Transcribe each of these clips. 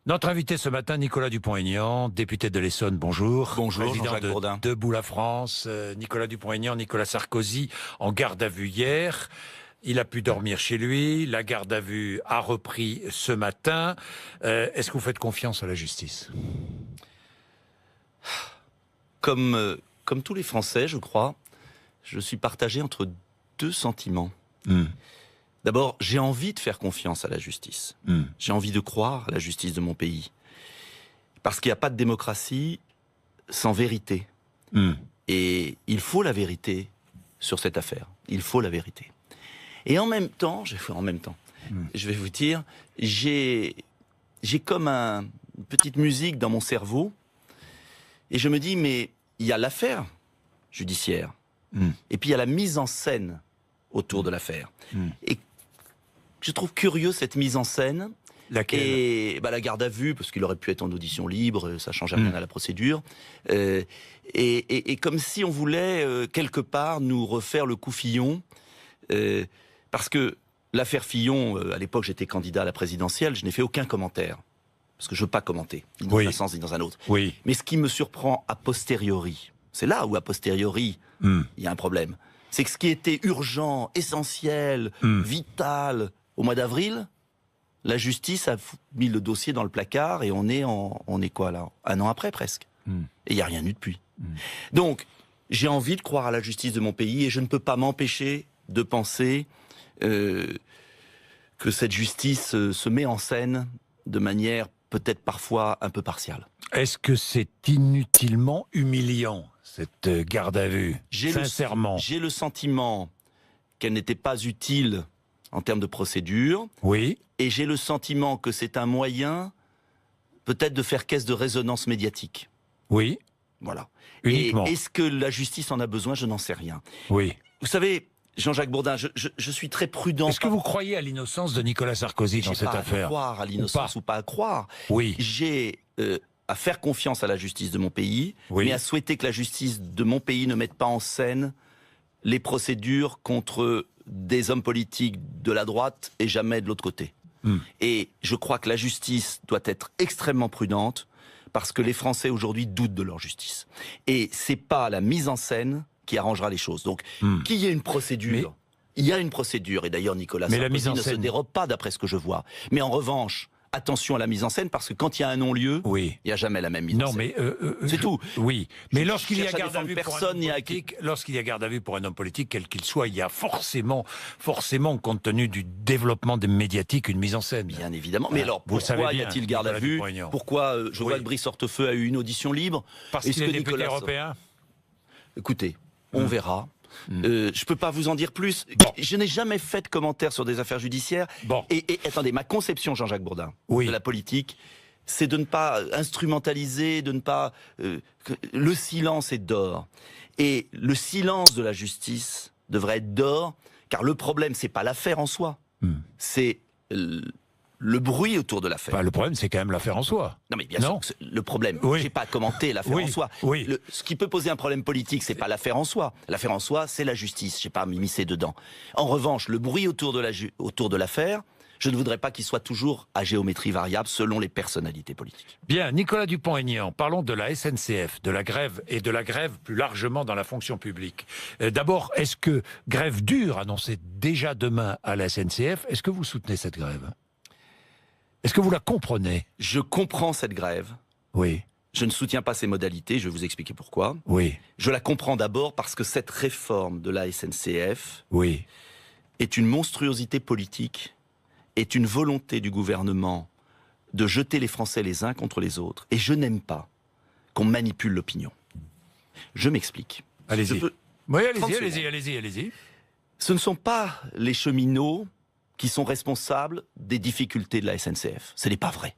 Notre invité ce matin, Nicolas Dupont-Aignan, député de l'Essonne, bonjour. Bonjour, Président Jean-Jacques Bourdin. Debout la France. Nicolas Dupont-Aignan, Nicolas Sarkozy, en garde à vue hier. Il a pu dormir chez lui. La garde à vue a repris ce matin. Est-ce que vous faites confiance à la justice ? Comme tous les Français, je crois, je suis partagé entre deux sentiments. D'abord, j'ai envie de faire confiance à la justice. J'ai envie de croire à la justice de mon pays. Parce qu'il n'y a pas de démocratie sans vérité. Et il faut la vérité sur cette affaire. Il faut la vérité. Et en même temps, je vais vous dire, j'ai comme une petite musique dans mon cerveau. Et je me dis, mais il y a l'affaire judiciaire. Et puis il y a la mise en scène autour de l'affaire. Et je trouve curieux cette mise en scène. Laquelle ? Et la garde à vue, parce qu'il aurait pu être en audition libre, ça change rien à la procédure. Et comme si on voulait quelque part nous refaire le coup Fillon, parce que l'affaire Fillon, à l'époque j'étais candidat à la présidentielle, je n'ai fait aucun commentaire. Parce que je ne veux pas commenter, ni dans un sens ni dans un autre. Oui. Mais ce qui me surprend a posteriori, c'est là où a posteriori il y a un problème, c'est que ce qui était urgent, essentiel, vital au mois d'avril, la justice a mis le dossier dans le placard et on est quoi là ? Un an après presque. Et il n'y a rien eu depuis. Donc, j'ai envie de croire à la justice de mon pays et je ne peux pas m'empêcher de penser que cette justice se met en scène de manière peut-être parfois un peu partiale. Est-ce que c'est inutilement humiliant, cette garde à vue ? Sincèrement. J'ai le sentiment qu'elle n'était pas utile en termes de procédure. Oui. Et j'ai le sentiment que c'est un moyen peut-être de faire caisse de résonance médiatique. Oui. Voilà. Uniquement. Et est-ce que la justice en a besoin ? Je n'en sais rien. Oui. Vous savez, Jean-Jacques Bourdin, je suis très prudent. Est-ce que vous croyez à l'innocence de Nicolas Sarkozy dans cette affaire ? À croire à l'innocence ou pas à croire. Oui. J'ai à faire confiance à la justice de mon pays, mais à souhaiter que la justice de mon pays ne mette pas en scène les procédures contre des hommes politiques de la droite et jamais de l'autre côté. Et je crois que la justice doit être extrêmement prudente parce que les Français aujourd'hui doutent de leur justice. Et c'est pas la mise en scène qui arrangera les choses. Donc, qu'il y ait une procédure, il y a une procédure. Et d'ailleurs, Nicolas Sarkozy ne se dérobe pas d'après ce que je vois. Mais en revanche, attention à la mise en scène, parce que quand il y a un non-lieu, il n'y a jamais la même mise en scène. C'est tout. Oui, mais lorsqu'il y a garde à vue pour un homme politique, quel qu'il soit, il y a forcément, compte tenu du développement des médiatiques, une mise en scène. Bien évidemment. Mais alors, pourquoi y a-t-il garde à vue ? Pourquoi je vois que Brice Hortefeux a eu une audition libre ? Parce qu'il est député européen ? Écoutez, on verra. Je ne peux pas vous en dire plus. Je n'ai jamais fait de commentaires sur des affaires judiciaires. Et attendez, ma conception, Jean-Jacques Bourdin, de la politique, c'est de ne pas instrumentaliser, de ne pas... le silence est d'or. Et le silence de la justice devrait être d'or, car le problème, c'est pas l'affaire en soi. C'est le bruit autour de l'affaire. Le problème, c'est quand même l'affaire en soi. Non, mais bien sûr, le problème, j'ai pas commenté l'affaire en soi. Ce qui peut poser un problème politique, c'est pas l'affaire en soi. L'affaire en soi, c'est la justice. J'ai pas à m'immiscer dedans. En revanche, le bruit autour de l'affaire, je ne voudrais pas qu'il soit toujours à géométrie variable selon les personnalités politiques. Bien, Nicolas Dupont-Aignan, parlons de la SNCF, de la grève et de la grève plus largement dans la fonction publique. D'abord, est-ce que grève dure annoncée déjà demain à la SNCF, est-ce que vous soutenez cette grève ? Est-ce que vous la comprenez ? Je comprends cette grève. Oui. Je ne soutiens pas ses modalités, je vais vous expliquer pourquoi. Oui. Je la comprends d'abord parce que cette réforme de la SNCF est une monstruosité politique, est une volonté du gouvernement de jeter les Français les uns contre les autres. Et je n'aime pas qu'on manipule l'opinion. Je m'explique. Allez-y. Oui, allez-y. Ce ne sont pas les cheminots qui sont responsables des difficultés de la SNCF. Ce n'est pas vrai.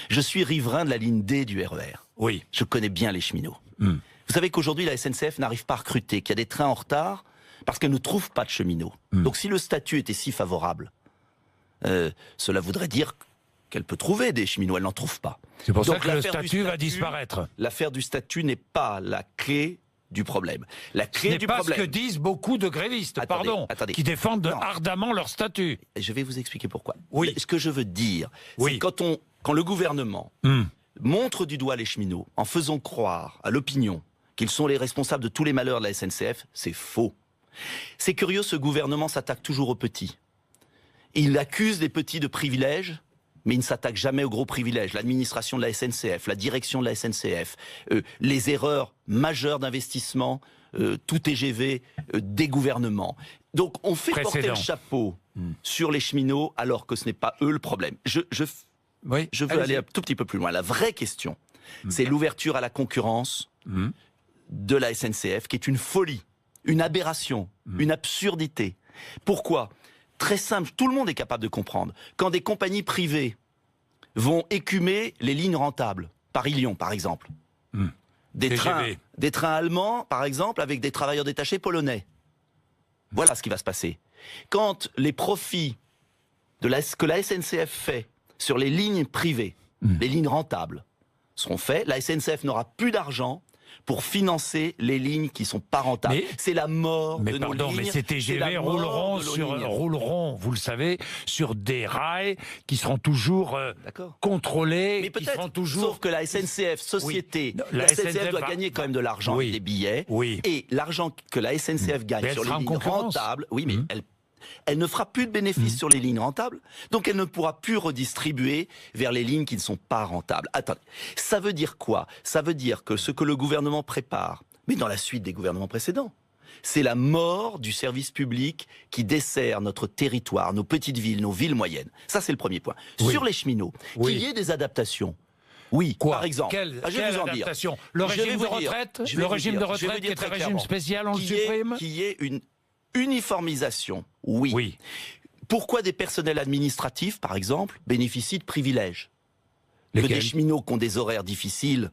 Je suis riverain de la ligne D du RER. Oui. Je connais bien les cheminots. Vous savez qu'aujourd'hui, la SNCF n'arrive pas à recruter, qu'il y a des trains en retard parce qu'elle ne trouve pas de cheminots. Donc si le statut était si favorable, cela voudrait dire qu'elle peut trouver des cheminots. Elle n'en trouve pas. C'est pour ça que le statut va disparaître. L'affaire du statut n'est pas la clé du problème. La Ce clé n'est du pas problème. ce que disent beaucoup de grévistes, Attendez. qui défendent Non. ardemment leur statut. Je vais vous expliquer pourquoi. Oui. Ce que je veux dire, Oui. c'est quand le gouvernement montre du doigt les cheminots en faisant croire à l'opinion qu'ils sont les responsables de tous les malheurs de la SNCF, c'est faux. C'est curieux, ce gouvernement s'attaque toujours aux petits. Il accuse les petits de privilèges, mais il ne s'attaque jamais aux gros privilèges. L'administration de la SNCF, la direction de la SNCF, les erreurs majeures d'investissement, tout TGV, des gouvernements. Donc on fait porter le chapeau sur les cheminots alors que ce n'est pas eux le problème. Je veux aller un tout petit peu plus loin. La vraie question, c'est l'ouverture à la concurrence de la SNCF, qui est une folie, une aberration, une absurdité. Pourquoi ? Très simple, tout le monde est capable de comprendre. Quand des compagnies privées vont écumer les lignes rentables, Paris-Lyon par exemple, des trains allemands par exemple avec des travailleurs détachés polonais, voilà ce qui va se passer. Quand les profits que la SNCF fait sur les lignes privées, les lignes rentables, seront faits, la SNCF n'aura plus d'argent pour financer les lignes qui sont pas rentables. C'est la mort de nos lignes. Mais ces TGV rouleront, vous le savez, sur des rails qui seront toujours contrôlés, qui seront toujours... Sauf que la SNCF, société, la SNCF doit gagner quand même de l'argent et des billets. Et l'argent que la SNCF gagne sur les lignes rentables, elle ne fera plus de bénéfices sur les lignes rentables, donc elle ne pourra plus redistribuer vers les lignes qui ne sont pas rentables. Attendez, ça veut dire quoi ? Ça veut dire que ce que le gouvernement prépare, mais dans la suite des gouvernements précédents, c'est la mort du service public qui dessert notre territoire, nos petites villes, nos villes moyennes. Ça, c'est le premier point. Sur les cheminots, qu'il y ait des adaptations. Oui, par exemple. Quelle adaptation ? Le régime de retraite qui est un régime spécial, on le supprime ? Qu'il y ait une uniformisation, oui. Pourquoi des personnels administratifs, par exemple, bénéficient de privilèges ? Que des cheminots qui ont des horaires difficiles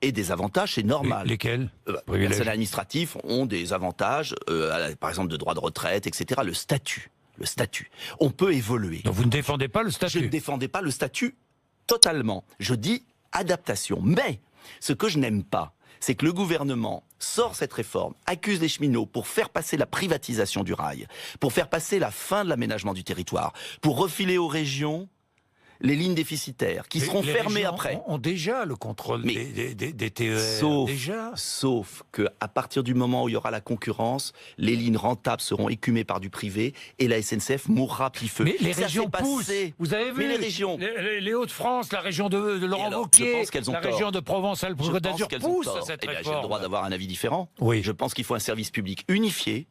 aient des avantages, c'est normal. Lesquels ? Les personnels administratifs ont des avantages, par exemple de droit de retraite, etc. Le statut. On peut évoluer. Donc vous ne défendez pas le statut ? Je ne défendais pas le statut totalement. Je dis adaptation. Mais ce que je n'aime pas, c'est que le gouvernement sort cette réforme, accuse les cheminots pour faire passer la privatisation du rail, pour faire passer la fin de l'aménagement du territoire, pour refiler aux régions les lignes déficitaires, qui seront fermées après. Ont déjà le contrôle des TER. Sauf qu'à partir du moment où il y aura la concurrence, les lignes rentables seront écumées par du privé et la SNCF mourra petit feu. Mais les régions poussent. Vous avez vu les régions, les Hauts-de-France, la région de Laurent Wauquiez, la région de Provence-Alpes-Côte d'Azur poussent à cette réforme. J'ai le droit d'avoir un avis différent. Oui. Je pense qu'il faut un service public unifié,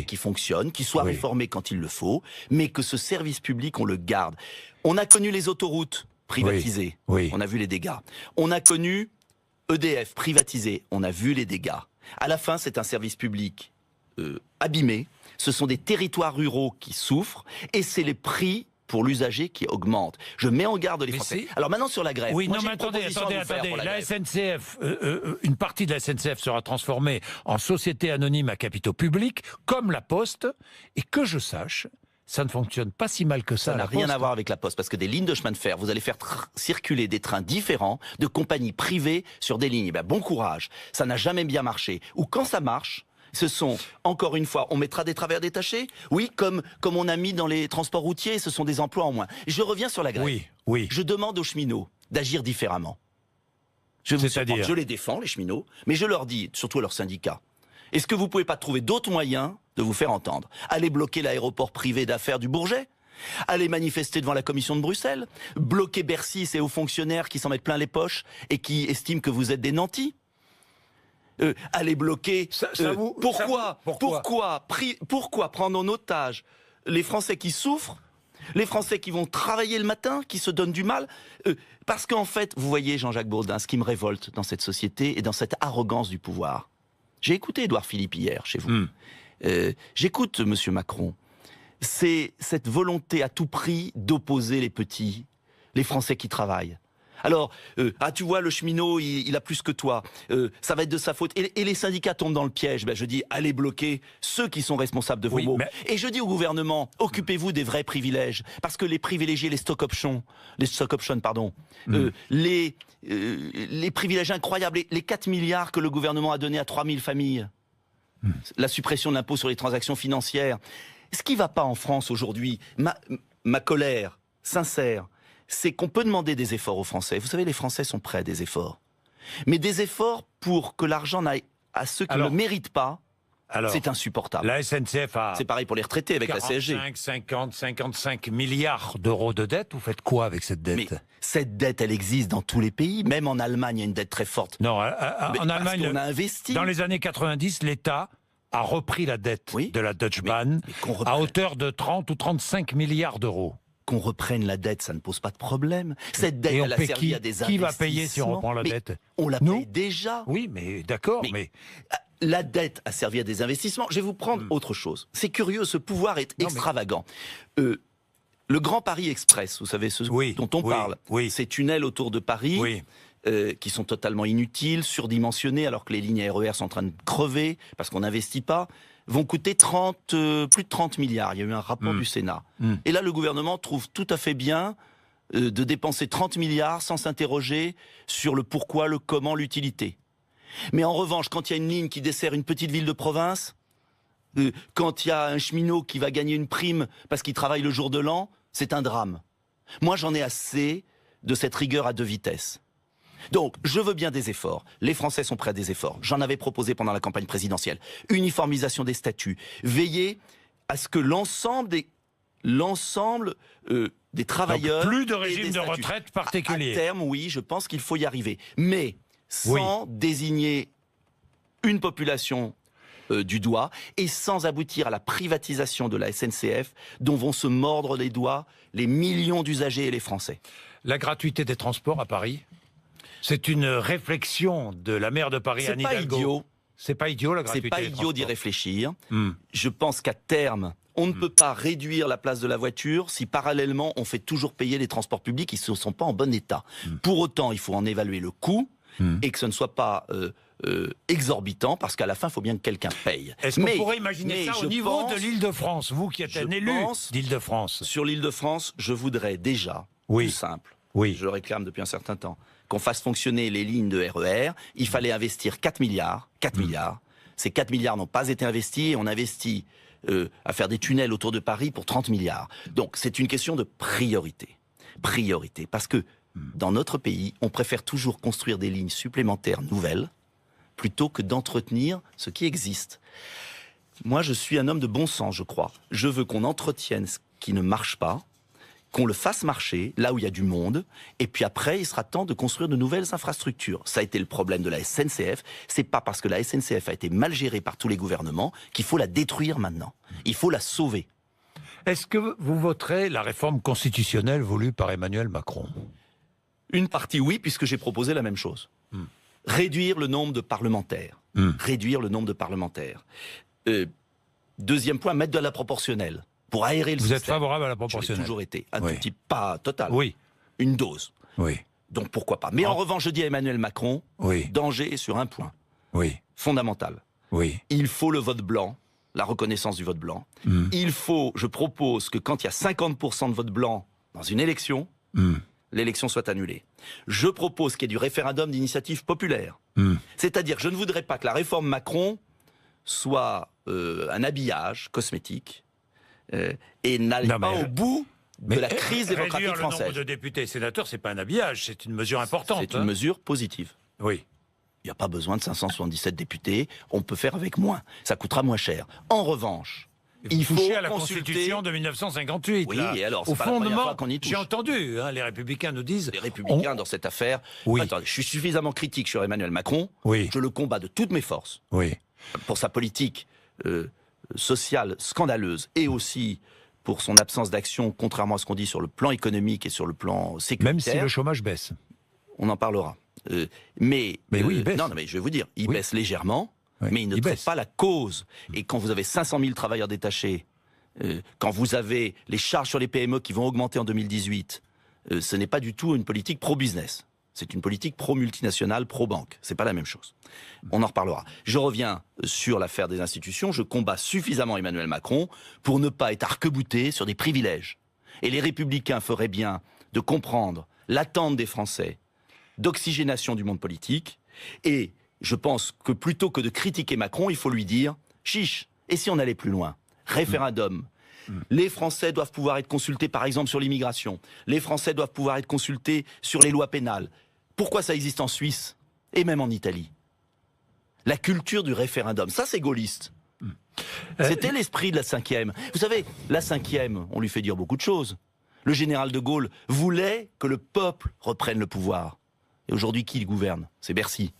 qui fonctionne, qui soit réformé quand il le faut, mais que ce service public, on le garde. On a connu les autoroutes privatisées, on a vu les dégâts. On a connu EDF privatisé, on a vu les dégâts. À la fin, c'est un service public abîmé, ce sont des territoires ruraux qui souffrent, et c'est les prix pour l'usager qui augmentent. Je mets en garde les Français. Alors maintenant sur la grève. Oui, non mais attendez. La SNCF, une partie de la SNCF sera transformée en société anonyme à capitaux publics, comme la Poste, et que je sache, ça ne fonctionne pas si mal que ça. Ça n'a rien à voir avec la Poste, parce que des lignes de chemin de fer, vous allez faire circuler des trains différents de compagnies privées sur des lignes. Bon courage, ça n'a jamais bien marché. Ou quand ça marche, ce sont, encore une fois, on mettra des travailleurs détachés ? Oui, comme on a mis dans les transports routiers, ce sont des emplois en moins. Je reviens sur la grève. Oui. Je demande aux cheminots d'agir différemment. Je les défends, les cheminots, mais je leur dis, surtout à leurs syndicats, est-ce que vous ne pouvez pas trouver d'autres moyens de vous faire entendre ? Allez bloquer l'aéroport privé d'affaires du Bourget ? Allez manifester devant la Commission de Bruxelles ? Bloquer Bercy, ces hauts fonctionnaires qui s'en mettent plein les poches et qui estiment que vous êtes des nantis ? Allez bloquer... Pourquoi prendre en otage les Français qui souffrent, les Français qui vont travailler le matin, qui se donnent du mal parce qu'en fait, vous voyez Jean-Jacques Bourdin, ce qui me révolte dans cette société et dans cette arrogance du pouvoir. J'ai écouté Édouard Philippe hier, chez vous. J'écoute Monsieur Macron. C'est cette volonté à tout prix d'opposer les petits, les Français qui travaillent, Alors, tu vois, le cheminot, il a plus que toi. Ça va être de sa faute. Et les syndicats tombent dans le piège. Je dis, allez bloquer ceux qui sont responsables de vos mots. Mais... Et je dis au gouvernement, occupez-vous des vrais privilèges. Parce que les privilégiés, les stock options, les privilèges incroyables, les 4 milliards que le gouvernement a donnés à 3000 familles, la suppression de l'impôt sur les transactions financières. Ce qui ne va pas en France aujourd'hui, ma colère sincère, c'est qu'on peut demander des efforts aux Français. Vous savez, les Français sont prêts à des efforts. Mais des efforts pour que l'argent n'aille à ceux qui ne le méritent pas, c'est insupportable. La SNCF a... C'est pareil pour les retraités avec 45, la CSG. 50, 55 milliards d'euros de dette. Vous faites quoi avec cette dette? Mais cette dette, elle existe dans tous les pays. Même en Allemagne, il y a une dette très forte. Non, en Allemagne, on a investi. Dans les années 90, l'État a repris la dette de la Deutsche Bahn à hauteur de 30 ou 35 milliards d'euros. Qu'on reprenne la dette, ça ne pose pas de problème. Cette dette, elle a servi à des investissements. Qui va payer si on reprend la dette? On la paye déjà. Oui, mais d'accord, mais... La dette a servi à des investissements. Je vais vous prendre autre chose. C'est curieux, ce pouvoir est extravagant. Le Grand Paris Express, vous savez, dont on parle, ces tunnels autour de Paris... qui sont totalement inutiles, surdimensionnés, alors que les lignes RER sont en train de crever, parce qu'on n'investit pas, vont coûter plus de 30 milliards. Il y a eu un rapport du Sénat. Et là, le gouvernement trouve tout à fait bien de dépenser 30 milliards sans s'interroger sur le pourquoi, le comment, l'utilité. Mais en revanche, quand il y a une ligne qui dessert une petite ville de province, quand il y a un cheminot qui va gagner une prime parce qu'il travaille le jour de l'an, c'est un drame. Moi, j'en ai assez de cette rigueur à 2 vitesses. Donc, je veux bien des efforts. Les Français sont prêts à des efforts. J'en avais proposé pendant la campagne présidentielle. Uniformisation des statuts. Veiller à ce que l'ensemble des travailleurs... Donc, plus de régime de retraite particulier. À terme, oui, je pense qu'il faut y arriver. Mais sans désigner une population du doigt et sans aboutir à la privatisation de la SNCF dont vont se mordre les doigts les millions d'usagers et les Français. La gratuité des transports à Paris, c'est une réflexion de la maire de Paris, Anne Hidalgo. C'est pas idiot la gratuité. C'est pas idiot d'y réfléchir. Je pense qu'à terme, on ne peut pas réduire la place de la voiture si parallèlement on fait toujours payer les transports publics qui ne sont pas en bon état. Pour autant, il faut en évaluer le coût et que ce ne soit pas exorbitant, parce qu'à la fin, il faut bien que quelqu'un paye. Est-ce qu'on pourrait imaginer ça au niveau de l'Île-de-France, vous qui êtes un élu d'Île-de-France? Sur l'Île-de-France, je voudrais déjà, plus simple, je le réclame depuis un certain temps, qu'on fasse fonctionner les lignes de RER. Il fallait investir 4 milliards. 4 milliards. Ces 4 milliards n'ont pas été investis et on investit à faire des tunnels autour de Paris pour 30 milliards. Donc c'est une question de priorité. Priorité. Parce que dans notre pays, on préfère toujours construire des lignes supplémentaires nouvelles plutôt que d'entretenir ce qui existe. Moi, je suis un homme de bon sens, je crois. Je veux qu'on entretienne ce qui ne marche pas, qu'on le fasse marcher là où il y a du monde, et puis après, il sera temps de construire de nouvelles infrastructures. Ça a été le problème de la SNCF. C'est pas parce que la SNCF a été mal gérée par tous les gouvernements qu'il faut la détruire maintenant. Il faut la sauver. Est-ce que vous voterez la réforme constitutionnelle voulue par Emmanuel Macron? Une partie, oui, puisque j'ai proposé la même chose. Réduire le nombre de parlementaires. Réduire le nombre de parlementaires. Deuxième point, mettre de la proportionnelle. Pour aérer le système. Vous êtes favorable à la proportionnelle? J'ai toujours été. Un tout petit, pas total. Oui. Une dose. Oui. Donc pourquoi pas. Mais en revanche, je dis à Emmanuel Macron, danger sur un point. Oui. Fondamental. Oui. Il faut le vote blanc, la reconnaissance du vote blanc. Je propose que quand il y a 50% de vote blanc dans une élection, l'élection soit annulée. Je propose qu'il y ait du référendum d'initiative populaire. C'est-à-dire, je ne voudrais pas que la réforme Macron soit un habillage cosmétique et n'aille pas au bout de la crise démocratique française. Réduire le nombre de députés et sénateurs, c'est pas un habillage, c'est une mesure importante. C'est une mesure positive. Oui. Il n'y a pas besoin de 577 députés, on peut faire avec moins. Ça coûtera moins cher. En revanche, il faut à la Constitution de 1958. Oui, là. et alors, au c'est pas la première fois qu'on y touche. J'ai entendu, les Républicains nous disent... Les Républicains, dans cette affaire... Attendez, je suis suffisamment critique sur Emmanuel Macron, je le combats de toutes mes forces. Pour sa politique sociale scandaleuse, et aussi pour son absence d'action, contrairement à ce qu'on dit sur le plan économique et sur le plan sécuritaire. Même si le chômage baisse. On en parlera. Mais oui, il baisse. Non, mais je vais vous dire, il baisse légèrement, mais il ne traite pas la cause. Et quand vous avez 500 000 travailleurs détachés, quand vous avez les charges sur les PME qui vont augmenter en 2018, ce n'est pas du tout une politique pro-business. C'est une politique pro-multinationale, pro-banque. C'est pas la même chose. On en reparlera. Je reviens sur l'affaire des institutions. Je combats suffisamment Emmanuel Macron pour ne pas être arc-bouté sur des privilèges. Et les Républicains feraient bien de comprendre l'attente des Français d'oxygénation du monde politique. Et je pense que plutôt que de critiquer Macron, il faut lui dire « chiche, et si on allait plus loin ? Référendum. Les Français doivent pouvoir être consultés, par exemple, sur l'immigration. Les Français doivent pouvoir être consultés sur les lois pénales. Pourquoi ça existe en Suisse et même en Italie ? La culture du référendum, ça c'est gaulliste. C'était l'esprit de la 5e. Vous savez, la 5e, on lui fait dire beaucoup de choses. Le général de Gaulle voulait que le peuple reprenne le pouvoir. Et aujourd'hui, qui le gouverne ? C'est Bercy.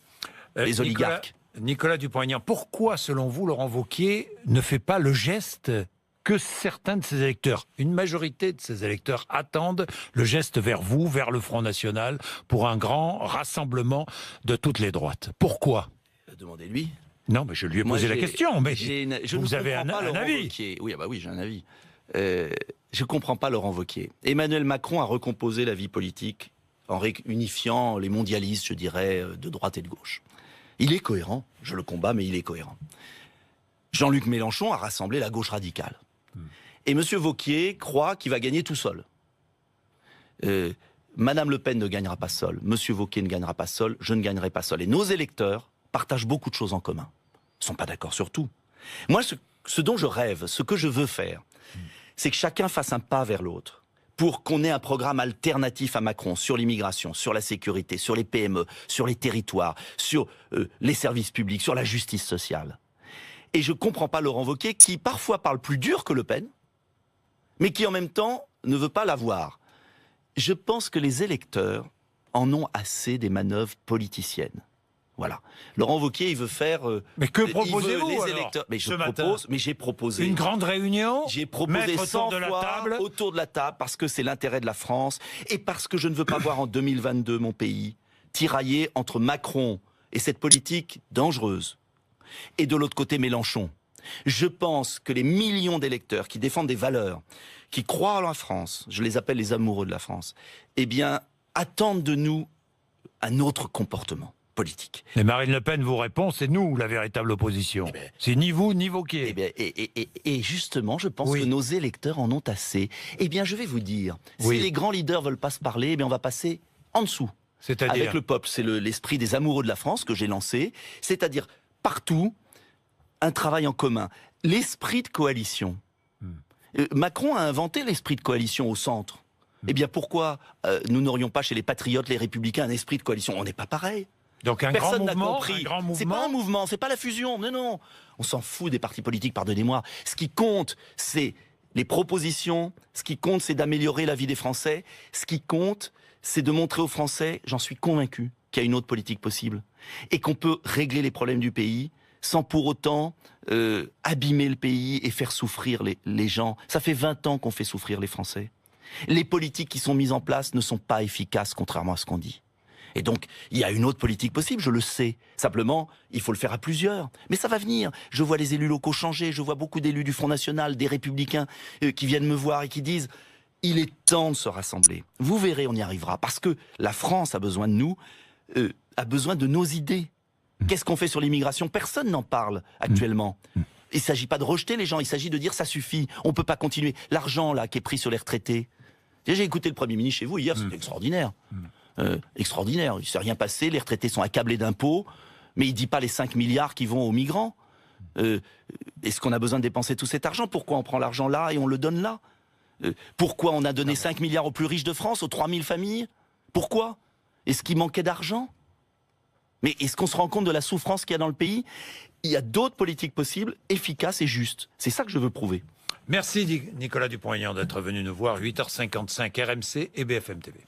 Les oligarques. Nicolas Dupont-Aignan, pourquoi, selon vous, Laurent Wauquiez ne fait pas le geste que certains de ses électeurs, une majorité de ses électeurs, attendent le geste vers vous, vers le Front National, pour un grand rassemblement de toutes les droites? Pourquoi? Demandez-lui. Non, mais je lui ai posé la question, mais vous avez un avis. Wauquiez. Oui, bah oui, j'ai un avis. Je ne comprends pas Laurent Wauquiez. Emmanuel Macron a recomposé la vie politique en réunifiant les mondialistes, je dirais, de droite et de gauche. Il est cohérent, je le combats, mais il est cohérent. Jean-Luc Mélenchon a rassemblé la gauche radicale. Et M. Wauquiez croit qu'il va gagner tout seul. Madame Le Pen ne gagnera pas seule, M. Wauquiez ne gagnera pas seul, je ne gagnerai pas seul. Et nos électeurs partagent beaucoup de choses en commun. Ils ne sont pas d'accord sur tout. Moi, ce dont je rêve, ce que je veux faire, c'est que chacun fasse un pas vers l'autre pour qu'on ait un programme alternatif à Macron sur l'immigration, sur la sécurité, sur les PME, sur les territoires, sur les services publics, sur la justice sociale. Et je ne comprends pas Laurent Wauquiez qui parfois parle plus dur que Le Pen, mais qui en même temps ne veut pas l'avoir. Je pense que les électeurs en ont assez des manœuvres politiciennes. Voilà. Laurent Wauquiez, il veut faire... mais que proposez-vous les électeurs. Mais j'ai proposé... Une grande réunion. J'ai proposé 100 fois autour de la table parce que c'est l'intérêt de la France et parce que je ne veux pas voir en 2022 mon pays tiraillé entre Macron et cette politique dangereuse et de l'autre côté Mélenchon. Je pense que les millions d'électeurs qui défendent des valeurs, qui croient en la France, je les appelle les amoureux de la France, eh bien, attendent de nous un autre comportement politique. Et Marine Le Pen vous répond, c'est nous la véritable opposition. C'est ni vous ni Wauquiez. Et justement, je pense que nos électeurs en ont assez. Eh bien, je vais vous dire, si les grands leaders veulent pas se parler, eh bien, on va passer en dessous. C'est-à-dire avec le peuple, c'est l'esprit des amoureux de la France que j'ai lancé, c'est-à-dire partout, un travail en commun. L'esprit de coalition. Macron a inventé l'esprit de coalition au centre. Eh bien, pourquoi nous n'aurions pas chez les patriotes, les républicains, un esprit de coalition? On n'est pas pareil. Donc Personne n'a compris. C'est pas un mouvement, c'est pas la fusion. Non, non. On s'en fout des partis politiques, pardonnez-moi. Ce qui compte, c'est les propositions. Ce qui compte, c'est d'améliorer la vie des Français. Ce qui compte, c'est de montrer aux Français, j'en suis convaincu, qu'il y a une autre politique possible. Et qu'on peut régler les problèmes du pays sans pour autant abîmer le pays et faire souffrir les gens. Ça fait 20 ans qu'on fait souffrir les Français. Les politiques qui sont mises en place ne sont pas efficaces, contrairement à ce qu'on dit. Et donc, il y a une autre politique possible, je le sais. Simplement, il faut le faire à plusieurs. Mais ça va venir. Je vois les élus locaux changer, je vois beaucoup d'élus du Front National, des Républicains qui viennent me voir et qui disent « il est temps de se rassembler ». Vous verrez, on y arrivera. Parce que la France a besoin de nous, a besoin de nos idées. Qu'est-ce qu'on fait sur l'immigration? Personne n'en parle actuellement. Il ne s'agit pas de rejeter les gens, il s'agit de dire ça suffit, on ne peut pas continuer. L'argent là qui est pris sur les retraités. J'ai écouté le Premier ministre chez vous hier, c'était extraordinaire. Extraordinaire, il ne s'est rien passé, les retraités sont accablés d'impôts, mais il ne dit pas les 5 milliards qui vont aux migrants. Est-ce qu'on a besoin de dépenser tout cet argent? Pourquoi on prend l'argent là et on le donne là? Pourquoi on a donné 5 milliards aux plus riches de France, aux 3000 familles? Pourquoi? Est-ce qu'il manquait d'argent? Mais est-ce qu'on se rend compte de la souffrance qu'il y a dans le pays? Il y a d'autres politiques possibles, efficaces et justes. C'est ça que je veux prouver. Merci Nicolas Dupont-Aignan d'être venu nous voir. 8h55 RMC et BFM TV.